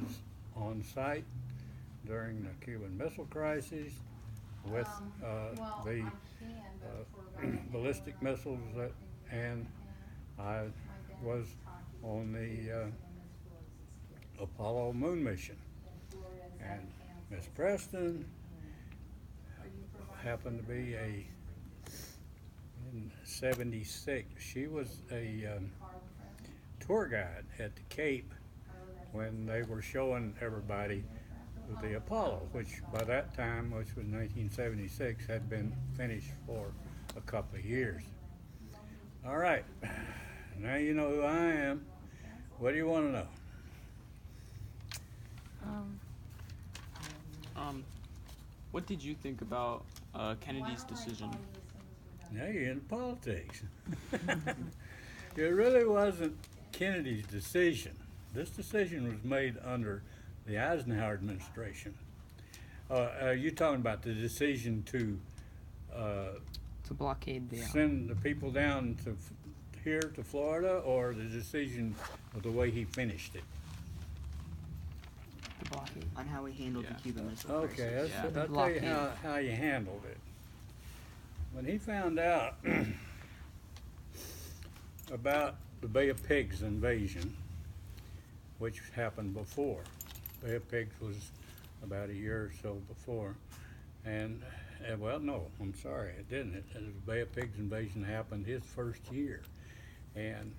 was on site during the Cuban Missile Crisis with the ballistic missiles and I was on the Apollo moon mission. And Miss Preston happened to be in '76. She was a tour guide at the Cape when they were showing everybody the Apollo, which by that time, which was 1976, had been finished for a couple of years. All right, now you know who I am. What do you want to know? Um, what did you think about Kennedy's decision? Now you're in politics. It really wasn't Kennedy's decision. This decision was made under the Eisenhower administration. Are you talking about the decision to blockade the send the people down to here to Florida, or the decision of the way he finished it? the blockade. On how we handled the Cuban Missile Okay, Crisis. Yeah. I'll tell you Blockade. how you handled it. When he found out about the Bay of Pigs invasion, which happened before, Bay of Pigs was about a year or so before, and well, no, I'm sorry, it didn't. The Bay of Pigs invasion happened his first year, and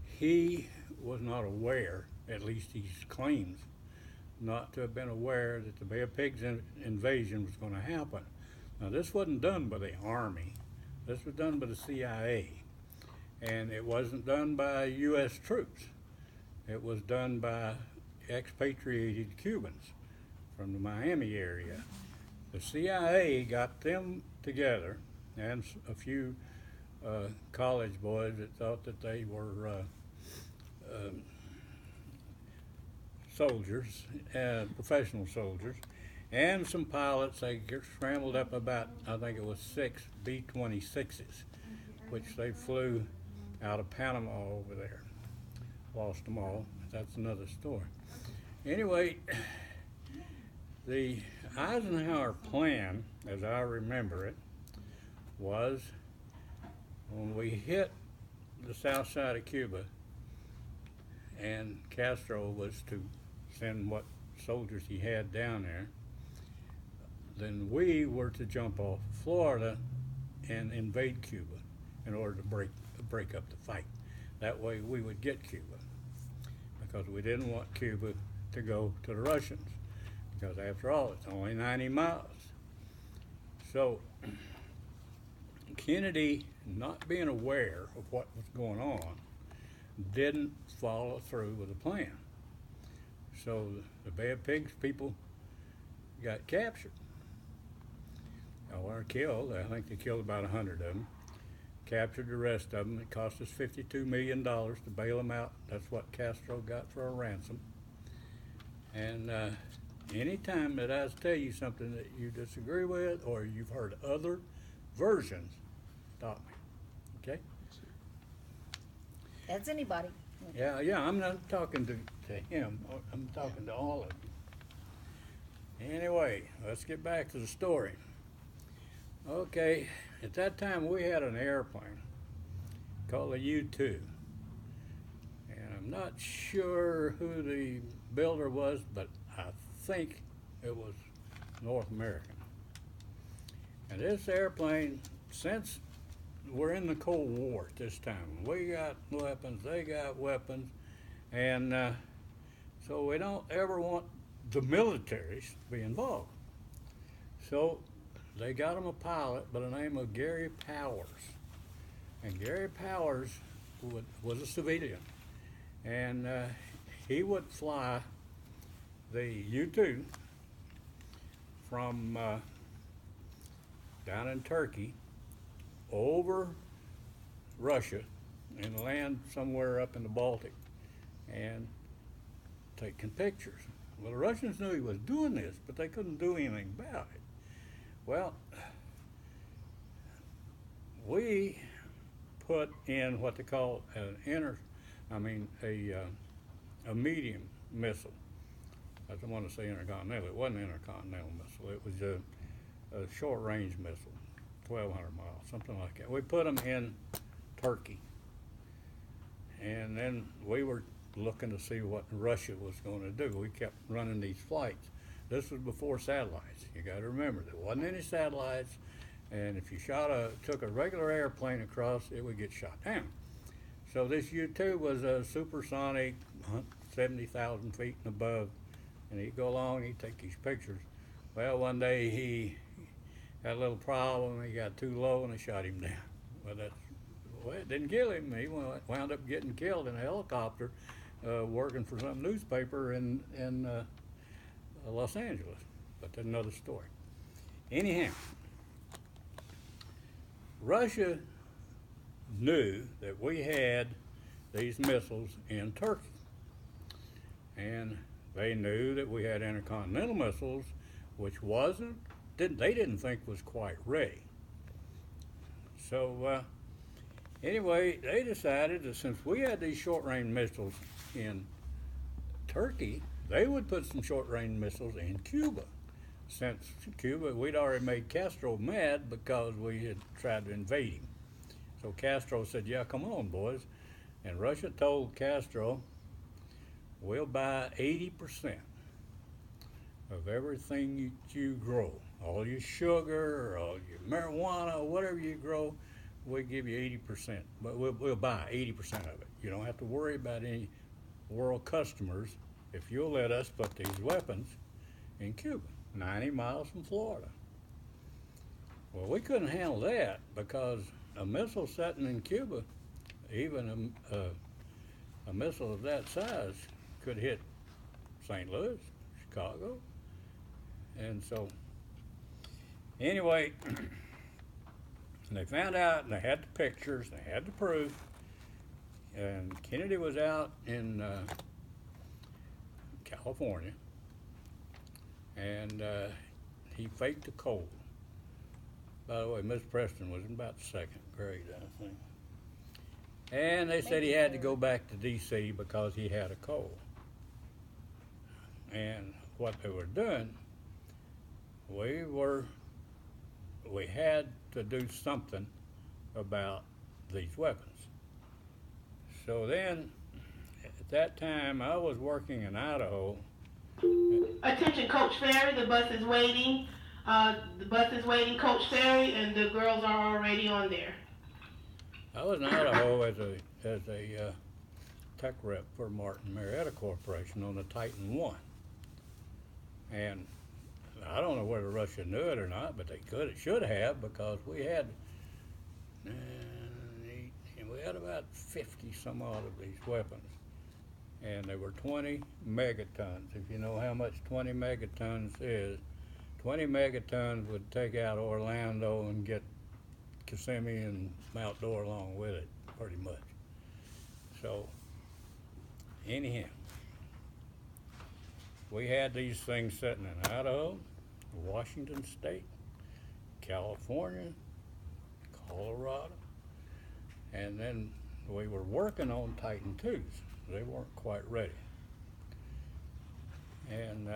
he was not aware, at least he claims, not to have been aware that the Bay of Pigs invasion was going to happen. Now, this wasn't done by the Army. This was done by the CIA. And it wasn't done by U.S. troops. It was done by expatriated Cubans from the Miami area. The CIA got them together, and a few college boys that thought that they were soldiers, professional soldiers, and some pilots. They scrambled up about, I think it was 6 B-26s, which they flew out of Panama over there. Lost them all. That's another story. Anyway, the Eisenhower plan, as I remember it, was when we hit the south side of Cuba and Castro was to send what soldiers he had down there, then we were to jump off Florida and invade Cuba in order to break up the fight. That way we would get Cuba, because we didn't want Cuba to go to the Russians, because after all, it's only 90 miles. So Kennedy, not being aware of what was going on, didn't follow through with the plan. So the Bay of Pigs people got captured or killed. I think they killed about 100 of them. Captured the rest of them. It cost us $52 million to bail them out. That's what Castro got for a ransom. And anytime that I tell you something that you disagree with or you've heard other versions, stop me. Okay? That's anybody. Yeah, I'm not talking to him. I'm talking to all of you. Anyway, let's get back to the story. Okay, at that time we had an airplane called a U-2. And I'm not sure who the builder was, but I think it was North American. And this airplane, since we're in the Cold War at this time, we got weapons, they got weapons, and so we don't ever want the militaries to be involved. So they got him a pilot by the name of Gary Powers. And Gary Powers was a civilian. And he would fly the U-2 from down in Turkey over Russia and land somewhere up in the Baltic and taking pictures. Well, the Russians knew he was doing this, but they couldn't do anything about it. Well, we put in what they call a medium missile I don't want to say intercontinental. It wasn't an intercontinental missile. It was a short-range missile, 1,200 miles, something like that. We put them in Turkey, and then we were looking to see what Russia was going to do. We kept running these flights. This was before satellites. You got to remember, there wasn't any satellites, and if you took a regular airplane across, it would get shot down. So this U-2 was a supersonic, 70,000 feet and above, and he'd go along, he'd take these pictures. Well, one day he had a little problem, he got too low, and they shot him down. Well, it didn't kill him. He wound up getting killed in a helicopter working for some newspaper in Los Angeles. But that's another story. Anyhow, Russia knew that we had these missiles in Turkey. And they knew that we had intercontinental missiles, which they didn't think was quite ready. So anyway, they decided that since we had these short-range missiles in Turkey, they would put some short-range missiles in Cuba. Since Cuba, we'd already made Castro mad because we had tried to invade him. So Castro said, yeah, come on, boys. And Russia told Castro, we'll buy 80% of everything you grow. All your sugar, or all your marijuana, whatever you grow, we'll give you 80%. But we'll buy 80% of it. You don't have to worry about any world customers if you'll let us put these weapons in Cuba, 90 miles from Florida. Well, we couldn't handle that because a missile sitting in Cuba, even a missile of that size, could hit St. Louis, Chicago. And so, anyway, they found out, and they had the pictures, they had the proof, and Kennedy was out in California, and he faked a cold. By the way, Miss Preston was in about the second grade, I think. And they said he had to go back to D.C. because he had a cold. And what they were doing, we had to do something about these weapons. So then, at that time, I was working in Idaho. Attention, Coach Ferry, the bus is waiting. The bus is waiting, Coach Ferry, and the girls are already on there. I was in Idaho as a tech rep for Martin Marietta Corporation on the Titan I. And I don't know whether Russia knew it or not, but they should have, because we had about 50 some odd of these weapons. And they were 20 megatons. If you know how much 20 megatons is, 20 megatons would take out Orlando and get Kissimmee and Mount Dora along with it, pretty much. So, anyhow, we had these things sitting in Idaho, Washington State, California, Colorado, and then we were working on Titan IIs. They weren't quite ready. And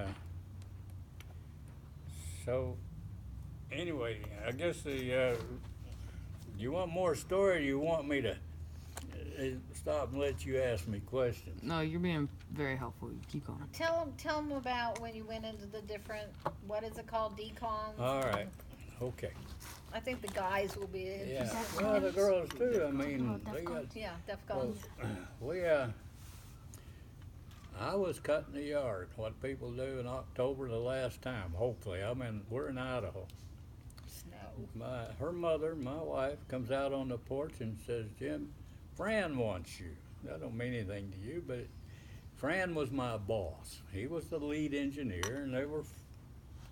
so, anyway, I guess you want more story, or you want me to stop and let you ask me questions? No, you're being very helpful. Keep going. Tell them about when you went into the different, what is it called, decons? All right, okay. I think the guys will be interested. Yeah, well, the girls too. I mean, they got. Yeah, DEFCONs. Well, I was cutting the yard. What people do in October the last time. Hopefully, we're in Idaho. Snow. Her mother, my wife, comes out on the porch and says, "Jim, Fran wants you." That don't mean anything to you, but Fran was my boss. He was the lead engineer, and there were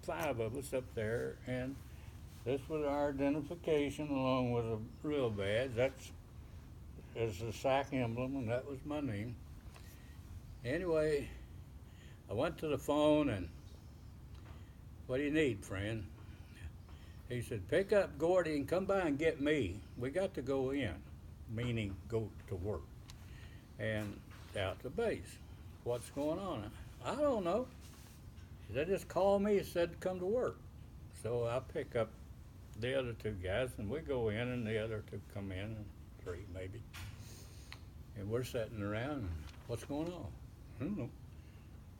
5 of us up there, and this was our identification along with a real badge. That's a SAC emblem, and that was my name. Anyway, I went to the phone, and what do you need, Fran? He said, pick up Gordy and come by and get me. We got to go in, meaning go to work, and out to base. What's going on? I don't know. They just called me and said to come to work. So I pick up the other two guys and we go in and the other two come in, and three maybe. And we're sitting around, what's going on? I don't know.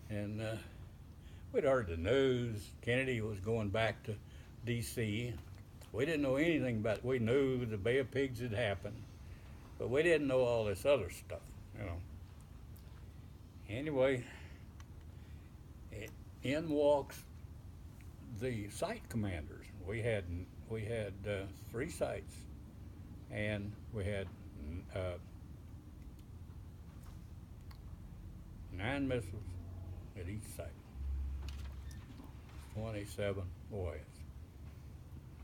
And we'd heard the news, Kennedy was going back to D.C. We didn't know anything about it. We knew the Bay of Pigs had happened, but we didn't know all this other stuff, you know. Anyway, in walks the site commanders. We had 3 sites, and we had 9 missiles at each site. 27 boys.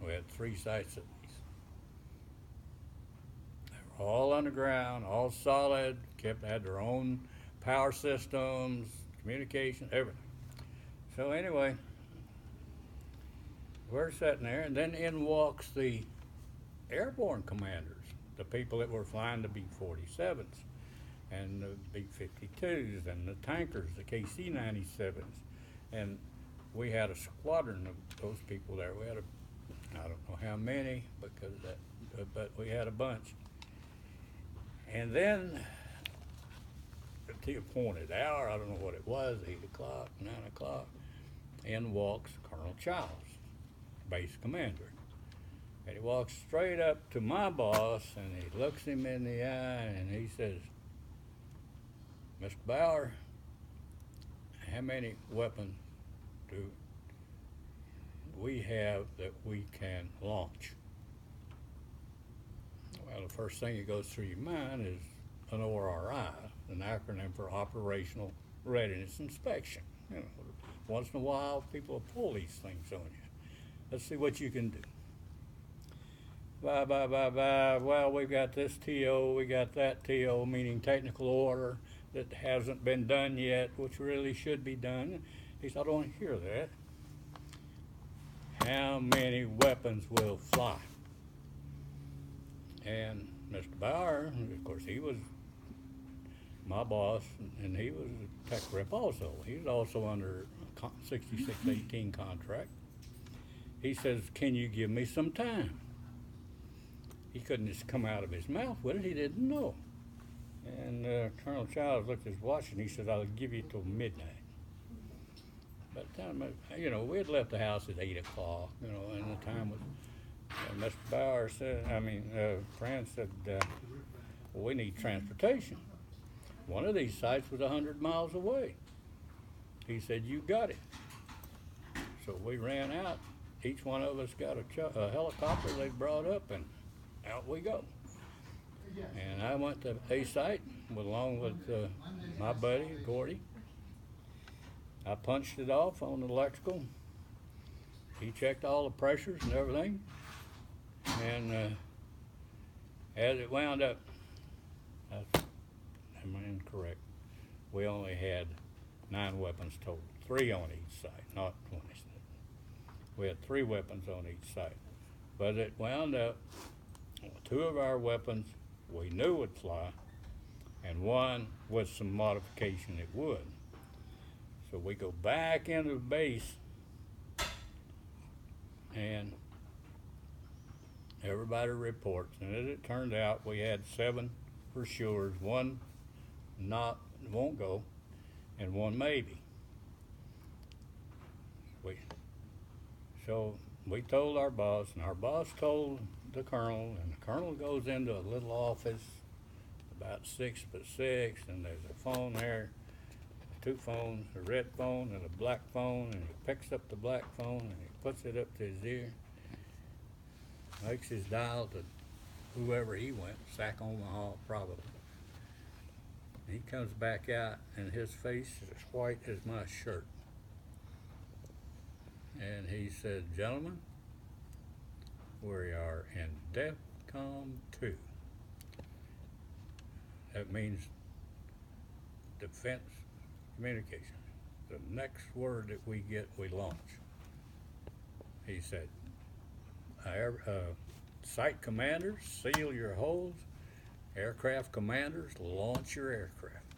We had 3 sites at least. They were all underground, all solid, had their own power systems, communication, everything. So anyway, we're sitting there, and then in walks the airborne commanders, the people that were flying the B-47s and the B-52s and the tankers, the KC-97s, and we had a squadron of those people there. We had I don't know how many, because but we had a bunch. And then at the appointed hour, I don't know what it was, 8 o'clock, 9 o'clock, in walks Colonel Childs, base commander. And he walks straight up to my boss and he looks him in the eye and he says, Mr. Bauer, how many weapons do we have that we can launch? Well, the first thing that goes through your mind is an ORI, an acronym for Operational Readiness Inspection. You know, once in a while, people pull these things on you. Let's see what you can do. Well, we've got this TO, we got that TO, meaning technical order, that hasn't been done yet, which really should be done. He said, I don't want to hear that. How many weapons will fly? And Mr. Bauer, of course, he was my boss, and he was a tech rep also. He was also under a 6618 contract. He says, can you give me some time? He couldn't just come out of his mouth with it. He didn't know. And Colonel Childs looked at his watch and he said, I'll give you till midnight. By the time, we had left the house at 8 o'clock, and the time was, Mr. Bauer said, Fran said, well, we need transportation. One of these sites was 100 miles away. He said, you got it. So we ran out. Each one of us got a helicopter they brought up, and out we go. And I went to a site along with my buddy, Gordy. I punched it off on the electrical. He checked all the pressures and everything. And as it wound up, am I incorrect? We only had 9 weapons total, 3 on each side, not 27. We had 3 weapons on each side. But it wound up, 2 of our weapons we knew would fly, and 1 with some modification it would. So we go back into the base, and everybody reports. And as it turned out, we had 7 for sure, 1 won't go, and 1 maybe. So we told our boss, and our boss told the colonel, and the colonel goes into a little office about 6 by 6, and there's a phone there, 2 phones, a red phone and a black phone, and he picks up the black phone and he puts it up to his ear, makes his dial to whoever he went, Sac Omaha probably. And he comes back out and his face is as white as my shirt. And he said, gentlemen, we are in DEFCON 2. That means defense communication. The next word that we get, we launch. He said, site commanders, seal your holes. Aircraft commanders, launch your aircraft.